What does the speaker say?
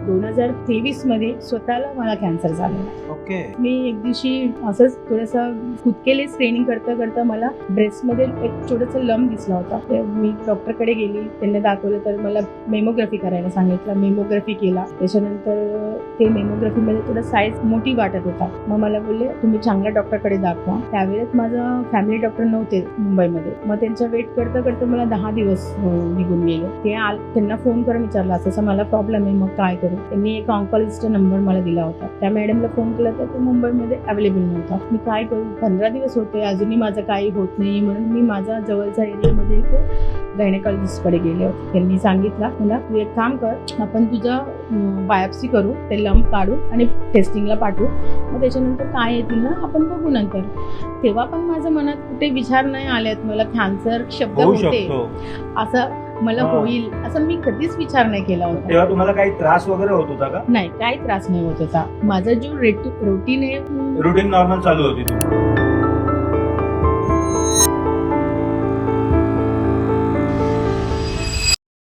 2023 मध्ये स्वतःला मला कॅन्सर झालेला. ओके. मी एक दिवशी असंच थोडंसं खुदकेले स्क्रीनिंग करता करता मला ब्रेस्टमध्ये एक छोटंसं लंब दिसला होता. मी डॉक्टरकडे गेली, त्यांनी दाखवलं तर मला मेमोग्राफी करायला सांगितलं. मेमोग्राफी केला. त्याच्यानंतर ते मेमोग्राफीमध्ये थोडं साईज मोठी वाटत होता. मग मला बोलले तुम्ही चांगल्या डॉक्टरकडे दाखवा. त्यावेळेस माझा फॅमिली डॉक्टर नव्हते मुंबईमध्ये. मग त्यांचा वेट करता करता मला 10 दिवस निघून गेले. त्यांना फोन करून विचारला असं मला प्रॉब्लेम आहे, मग काय करू. त्यांनी एक ऑन्कॉलॉजिस्टचा नंबर मला दिला होता. त्या मॅडमला फोन केला तर ते मुंबईमध्ये अवेलेबल नव्हता. मी काय करू, 15 दिवस होते, अजूनही माझं काही होत नाही. म्हणून मी माझ्या जवळच्या एरियामध्ये एक गायनेकॉलॉजिस्टकडे गेले होते. त्यांनी सांगितलं मला तू एक काम कर, आपण तुझं बायोप्सी करू, ते लंब काढू आणि टेस्टिंगला पाठवू. मग त्याच्यानंतर काय येतील ना आपण बघू नंतर. तेव्हा पण माझ्या मनात कुठे विचार नाही आलेत मला कॅन्सर शब्द होते असं मला होईल असं मी कधीच विचार नाही केला होता. तेव्हा तुम्हाला काही त्रास वगैरे होत होता का? नाही, काही त्रास नाही होत होता. माझा जो रुटीन आहे रुटीन नॉर्मल चालू होती.